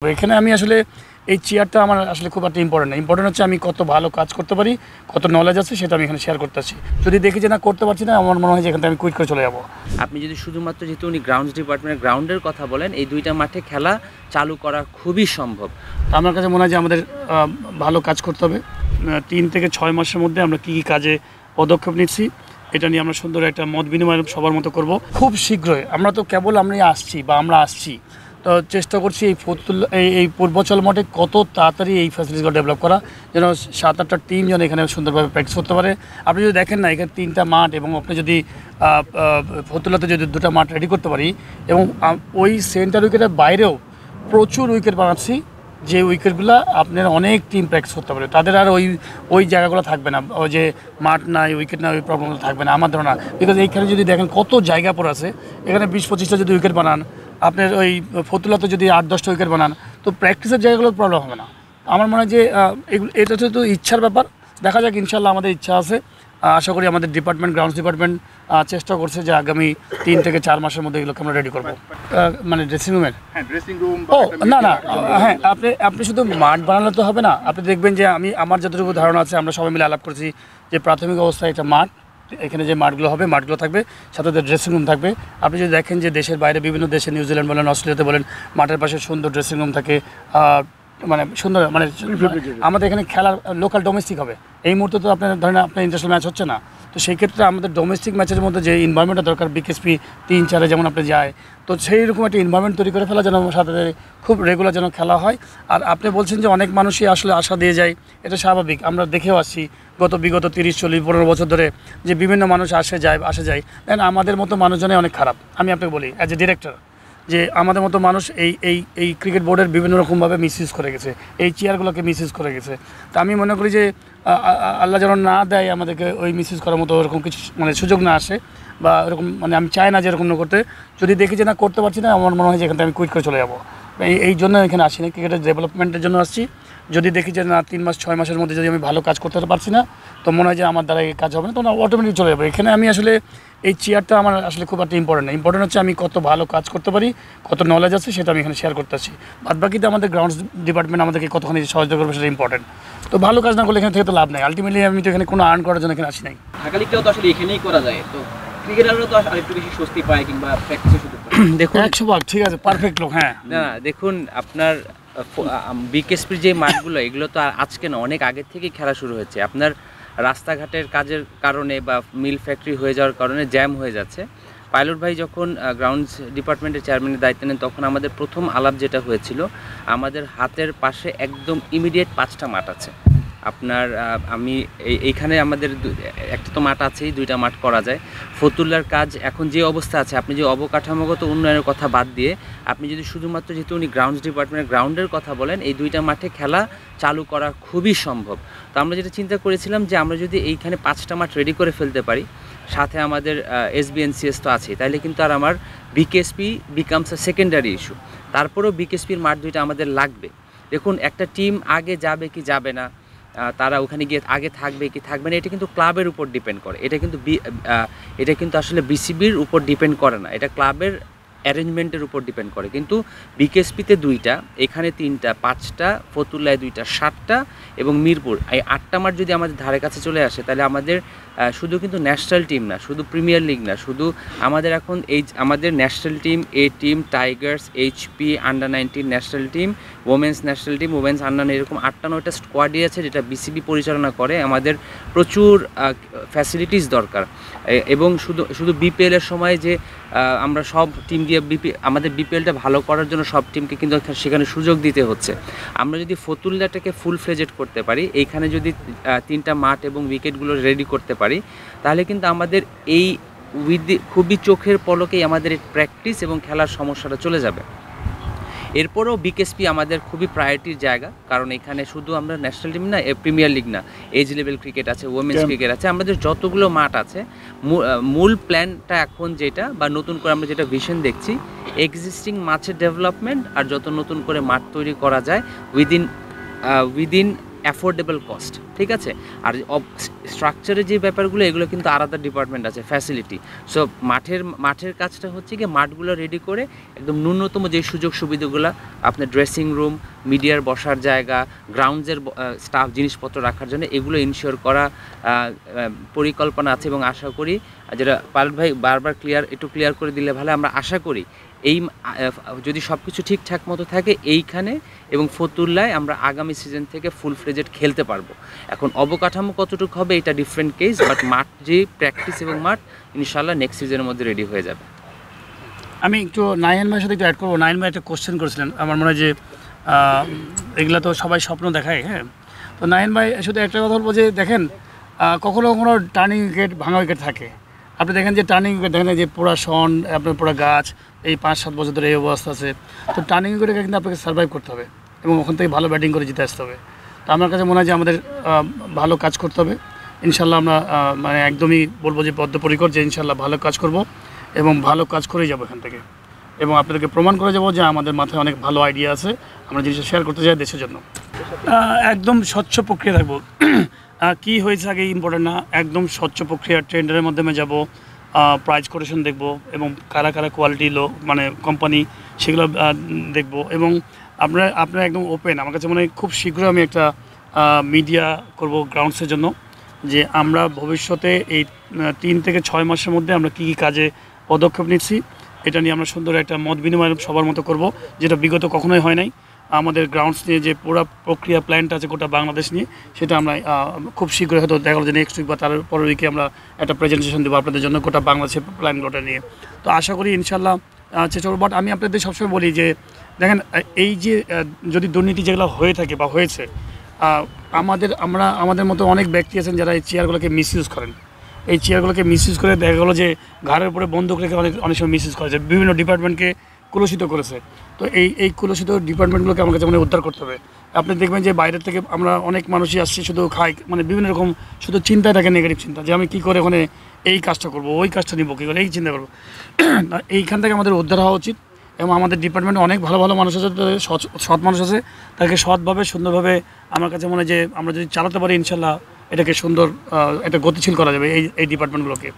এখানে আমি আসলে এই চেয়ারটা আমার আসলে খুব একটা ইম্পর্টেন্ট না। ইম্পর্টেন্ট হচ্ছে আমি কত ভালো কাজ করতে পারি, কত নলেজ আছে সেটা আমি এখানে শেয়ার করতেছি। যদি দেখি যে না করতে পারছি না, আমার মনে হয় যে এখান থেকে আমি কুইট করে চলে যাবো। আপনি যদি শুধুমাত্র যেহেতু উনি গ্রাউন্ডস ডিপার্টমেন্টের গ্রাউন্ডের কথা বলেন, এই দুইটা মাঠে খেলা চালু করা খুবই সম্ভব। আমার কাছে মনে হয় যে আমাদের ভালো কাজ করতে হবে। 3 থেকে 6 মাসের মধ্যে আমরা কী কী কাজে পদক্ষেপ নিচ্ছি এটা নিয়ে আমরা সুন্দর একটা মত বিনিময় সবার মতো করব খুব শীঘ্রই। আমরা তো কেবল আমরা আসছি, তো চেষ্টা করছি এই পূর্বাচল মাঠে কত তাড়াতাড়ি এই ফ্যাসিলিটিসগুলো ডেভেলপ করা, যেন 7-8টা টিম যেন এখানে সুন্দরভাবে প্র্যাকটিস করতে পারে। আপনি যদি দেখেন না, এখানে 3টা মাঠ, এবং আপনি যদি ফতুল্লাতে যদি 2টা মাঠ রেডি করতে পারি, এবং ওই সেন্টার উইকেটের বাইরেও প্রচুর উইকেট বানাচ্ছি, যে উইকেটগুলো আপনার অনেক টিম প্র্যাকটিস করতে পারে, তাদের আর ওই জায়গাগুলো থাকবে না, ওই যে মাঠ নাই, উইকেট নাই, ওই প্রবলেমগুলো থাকবে না আমার ধারণা। বিকজ এইখানে যদি দেখেন কত জায়গা পড়ে আছে, এখানে 20-25টা যদি উইকেট বানান, আপনার ওই ফতুল্লাতে যদি 8-10টা উইকেট বানান, তো প্র্যাকটিসের জায়গাগুলোর প্রবলেম হবে না। আমার মনে হয় যে এটা তো ইচ্ছার ব্যাপার। দেখা যাক, ইনশাল্লাহ আমাদের ইচ্ছা আছে। আশা করি আমাদের গ্রাউন্ডস ডিপার্টমেন্ট চেষ্টা করছে যে আগামী 3 থেকে 4 মাসের মধ্যে এগুলোকে আমরা রেডি করবো। মানে ড্রেসিং রুমের না, হ্যাঁ, আপনি শুধু মাঠ বানালে তো হবে না। আপনি দেখবেন যে আমার যতটুকু ধারণা আছে, আমরা সবাই মিলে আলাপ করছি যে প্রাথমিক অবস্থায় একটা মাঠ, এখানে যে মাঠগুলো থাকবে, সাথে ড্রেসিং রুম থাকবে। আপনি যদি দেখেন যে দেশের বাইরে বিভিন্ন দেশে, নিউজিল্যান্ড বলেন, অস্ট্রেলিয়াতে বলেন, মাঠের পাশে সুন্দর ড্রেসিং রুম থাকে, মানে সুন্দর, মানে আমাদের এখানে খেলার লোকাল ডোমেস্টিক হবে। এই মুহূর্তে তো আপনার ধরেন আপনার ইন্টারন্যাশনাল ম্যাচ হচ্ছে না, তো সেই ক্ষেত্রে আমাদের ডোমেস্টিক ম্যাচের মধ্যে যে এনভায়রনমেন্টটা দরকার, বিকেএসপি 3-4 যেমন আপনি যায়, তো সেই রকম একটা এনভায়রনমেন্ট তৈরি করে ফেলা, যেন সাথে খুব রেগুলার যেন খেলা হয়। আর আপনি বলছেন যে অনেক মানুষই আসলে আশা দিয়ে যায়, এটা স্বাভাবিক। আমরা দেখেও আসছি বিগত 30-40-15 বছর ধরে যে বিভিন্ন মানুষ আসে যায়। দেন আমাদের মতো মানুষজনই অনেক খারাপ। আমি আপনাকে বলি অ্যাজ এ ডিরেক্টর, যে আমাদের মতো মানুষ এই ক্রিকেট বোর্ডের বিভিন্ন রকমভাবে মিসইউজ করে গেছে, এই চেয়ারগুলোকে মিসইউজ করে গেছে। তা আমি মনে করি যে আল্লাহ যেন না দেয় আমাদেরকে ওই মিসইউজ করার মতো ওরকম কিছু মানে সুযোগ না আসে, বা এরকম মানে আমি চাই না যে এরকম না করতে। যদি দেখি যে না করতে পারছি না, আমার মনে হয় যে এখান থেকে আমি কুইট করে চলে যাবো। এই জন্য এখানে আসি না, ক্রিকেটের ডেভেলপমেন্টের জন্য আসছি। যদি দেখি যে না 3-6 মাসের মধ্যে যদি আমি ভালো কাজ করতে পারছি না, তো মনে হয় যে আমার দ্বারা এই কাজ হবে না, তো অটোমেটিক চলে যাবে। এখানে আমি আসলে এই চেয়ারটা আমার আসলে খুব একটা ইম্পর্টেন্ট না। ইম্পর্টেন্ট হচ্ছে আমি কত ভালো কাজ করতে পারি, কত নলেজ আছে সেটা আমি এখানে শেয়ার করতেছি। বাদবাকিতে আমাদের গ্রাউন্ডস ডিপার্টমেন্ট আমাদেরকে কতখানি সহযোগিতা করবে সেটা ইম্পর্টেন্ট। তো ভালো কাজ না করলে এখানে থেকে তো লাভ নেই। আলটিমেটলি আমি তো এখানে কোনো আর্ন করার জন্য এখানে আসি নাই। ঢাকা লিগটাও তো আসলে এখানেই করা যায়, তো ক্রিকেটাররা তো আরেকটু বেশি স্বস্তি পায় কিংবা প্র্যাকটিসের সুযোগ পায়। দেখুন 100 ভাগ ঠিক আছে, পারফেক্ট লোক। হ্যাঁ, না দেখুন, আপনার বিকেএসপির যে মাঠগুলো, এগুলো তো আজকে না, অনেক আগের থেকেই খেলা শুরু হয়েছে। আপনার রাস্তাঘাটের কাজের কারণে বা মিল ফ্যাক্টরি হয়ে যাওয়ার কারণে জ্যাম হয়ে যাচ্ছে। পাইলট ভাই যখন গ্রাউন্ডস ডিপার্টমেন্টের চেয়ারম্যানের দায়িত্ব নেন, তখন আমাদের প্রথম আলাপ যেটা হয়েছিল, আমাদের হাতের পাশে একদম ইমিডিয়েট 5টা মাঠ আছে। আপনার আমি এইখানে আমাদের একটা তো মাঠ আছেই, 2টা মাঠ করা যায়। ফতুল্লার কাজ এখন যে অবস্থা আছে, আপনি যে অবকাঠামোগত উন্নয়নের কথা বাদ দিয়ে আপনি যদি শুধুমাত্র যেহেতু উনি গ্রাউন্ডস ডিপার্টমেন্টের গ্রাউন্ডের কথা বলেন, এই 2টা মাঠে খেলা চালু করা খুবই সম্ভব। তো আমরা যেটা চিন্তা করেছিলাম যে আমরা যদি এইখানে 5টা মাঠ রেডি করে ফেলতে পারি, সাথে আমাদের SBNCS তো আছে, তাহলে কিন্তু আর আমার বিকেএসপি বিকামস আ সেকেন্ডারি ইস্যু। তারপরেও বিকেএসপির মাঠ 2টা আমাদের লাগবে। দেখুন, একটা টিম আগে যাবে কি যাবে না, তারা ওখানে গিয়ে আগে থাকবে কি থাকবে না, এটা কিন্তু ক্লাবের উপর ডিপেন্ড করে। এটা কিন্তু আসলে বিসিবির উপর ডিপেন্ড করে না, এটা ক্লাবের অ্যারেঞ্জমেন্টের উপর ডিপেন্ড করে। কিন্তু বিকেএসপিতে 2টা, এখানে 3টা, 5টা, ফতুল্লায় 2টা, 7টা এবং মিরপুর, এই 8টা মাঠ যদি আমাদের ধারে কাছে চলে আসে, তাহলে আমাদের শুধু কিন্তু ন্যাশনাল টিম না, শুধু প্রিমিয়ার লিগ না, শুধু আমাদের এখন আমাদের national team, A team, tigers, HP, under nineteen national team, women's national team, women's under, এরকম 8টা-9টা স্কোয়াডই আছে, যেটা বিসিবি পরিচালনা করে। আমাদের প্রচুর ফ্যাসিলিটিস দরকার। এবং শুধু বিপিএলের সময় যে আমরা সব টিম দিয়ে আমাদের বিপিএলটা ভালো করার জন্য সব টিমকে কিন্তু সেখানে সুযোগ দিতে হচ্ছে। আমরা যদি ফতুল্লাটাকে ফুল ফ্লেজেড করতে পারি, এইখানে যদি 3টা মাঠ এবং উইকেটগুলো রেডি করতে পারি, তাহলে কিন্তু আমাদের এই খুবই চোখের পলকেই আমাদের এই প্র্যাকটিস এবং খেলার সমস্যাটা চলে যাবে। এরপরেও বিকেএসপি আমাদের খুবই প্রায়োরিটির জায়গা, কারণ এখানে শুধু আমরা ন্যাশনাল টিম না, প্রিমিয়ার লিগ না, এজ লেভেল ক্রিকেট আছে, ওমেন্স ক্রিকেট আছে, আমাদের যতগুলো মাঠ আছে। মূল প্ল্যানটা এখন যেটা, বা নতুন করে আমরা যেটা ভিশন দেখছি, এক্সিস্টিং মাঠের ডেভেলপমেন্ট, আর যত নতুন করে মাঠ তৈরি করা যায় উইদিন অ্যাফোর্ডেবল কস্ট, ঠিক আছে। আর স্ট্রাকচারের যে ব্যাপারগুলো এগুলো কিন্তু আলাদা ডিপার্টমেন্ট আছে, ফ্যাসিলিটি। সো মাঠের কাজটা হচ্ছে কি মাঠগুলো রেডি করে একদম ন্যূনতম যে সুযোগ সুবিধাগুলো, আপনার ড্রেসিং রুম, মিডিয়ার বসার জায়গা, গ্রাউন্ডসের স্টাফ জিনিসপত্র রাখার জন্য এগুলো ইনশিওর করা পরিকল্পনা আছে। এবং আশা করি যেটা পাইলট ভাই বারবার একটু ক্লিয়ার করে দিলে ভালো, আমরা আশা করি এই যদি সব কিছু ঠিকঠাক মতো থাকে এইখানে এবং ফতুল্লায় আমরা আগামী সিজন থেকে ফুল ফ্লেজেড খেলতে পারবো। এখন অবকাঠামো কতটুকু হবে এটা ডিফারেন্ট কেস, বাট মাঠ যে প্র্যাকটিস এবং মাঠ ইনশাল্লাহ নেক্সট সিজনের মধ্যে রেডি হয়ে যাবে। আমি একটু নাইন ভাইয়ের সাথে একটু অ্যাড করবো। নাইন ভাই একটা কোশ্চেন করেছিলেন, আমার মনে হয় যে এগুলো তো সবাই স্বপ্ন দেখায়, হ্যাঁ। তো নাইন ভাই শুধু একটা কথা বলবো যে দেখেন, কখনো কখনো টার্নিং উইকেট, ভাঙা উইকেট থাকে। আপনি দেখেন যে টার্নিং উইকেট দেখেন যে পুরো শন, আপনার পুরো গাছ, এই 5-7 বছর ধরে এই অবস্থা আছে। তো টার্নিং উইকেটে কিন্তু আপনাকে সার্ভাইভ করতে হবে এবং ওখান থেকে ভালো ব্যাটিং করে জিতে আসতে হবে। তো আমার কাছে মনে হয় যে আমাদের ভালো কাজ করতে হবে। ইনশাল্লাহ আমরা মানে একদমই বলবো যে বদ্ধপরিকর যে ইনশাল্লাহ ভালো কাজ করব এবং ভালো কাজ করেই যাবো এখান থেকে, এবং আপনাদেরকে প্রমাণ করে যাবো যে আমাদের মাথায় অনেক ভালো আইডিয়া আছে, আমরা জিনিসটা শেয়ার করতে চাই দেশের জন্য। একদম স্বচ্ছ প্রক্রিয়া থাকবো। কি হয়েছে আগে ইম্পর্টেন্ট না, একদম স্বচ্ছ প্রক্রিয়া, টেন্ডারের মাধ্যমে যাব, প্রাইজ কোটেশন দেখব এবং কারা কারা কোয়ালিটি মানে কোম্পানি সেগুলো দেখব। এবং আপনারা একদম ওপেন। আমার কাছে মনে হয় খুব শীঘ্রই আমি একটা মিডিয়া করব গ্রাউন্ডসের জন্য, যে আমরা ভবিষ্যতে এই 3 থেকে 6 মাসের মধ্যে আমরা কী কী কাজে পদক্ষেপ নিচ্ছি এটা নিয়ে আমরা সুন্দর একটা মত বিনিময় সবার মতো করব, যেটা বিগত কখনোই হয় নাই। আমাদের গ্রাউন্ডস নিয়ে যে পুরো প্রক্রিয়া প্ল্যানটা আছে গোটা বাংলাদেশ নিয়ে, সেটা আমরা খুব শীঘ্রই হয়তো দেখা গেলো যে নেক্সট উইক বা তার পরের উইকে আমরা একটা প্রেজেন্টেশন দেবো আপনাদের জন্য গোটা বাংলাদেশের প্ল্যানগুলোটা নিয়ে। তো আশা করি ইনশাল্লাহ চেষ্টা করব। বাট আমি আপনাদের সবসময় বলি যে দেখেন, এই যে যদি দুর্নীতি যেগুলো হয়ে থাকে বা হয়েছে, আমাদের মতো অনেক ব্যক্তি আছেন যারা এই চেয়ারগুলোকে মিসইউজ করেন। এই চেয়ারগুলোকে মিসইউজ করে দেখা গেলো যে ঘাড়ের উপরে বন্দুক রেখে অনেক সময় মিসইউজ করেছে, বিভিন্ন ডিপার্টমেন্টকে কলুষিত করেছে। তো এই কলুষিত ডিপার্টমেন্টগুলোকে আমার কাছে মনে উদ্ধার করতে হবে। আপনি দেখবেন যে বাইরের থেকে আমরা অনেক মানুষই আসছি, শুধু খাই, মানে বিভিন্ন রকম শুধু চিন্তায় থাকে, নেগেটিভ চিন্তা, যে আমি কী করে ওখানে এই কাজটা করবো, ওই কাজটা নিবো, কী করে এই চিন্তা করবো। এইখান থেকে আমাদের উদ্ধার হওয়া উচিত। এবং আমাদের ডিপার্টমেন্টে অনেক ভালো ভালো মানুষ আছে, সৎ মানুষ আছে, তাকে সৎভাবে সুন্দরভাবে আমার কাছে মনে হয় যে আমরা যদি চালাতে পারি ইনশাল্লাহ এটাকে সুন্দর একটা গতিশীল করা যাবে এই ডিপার্টমেন্টগুলোকে।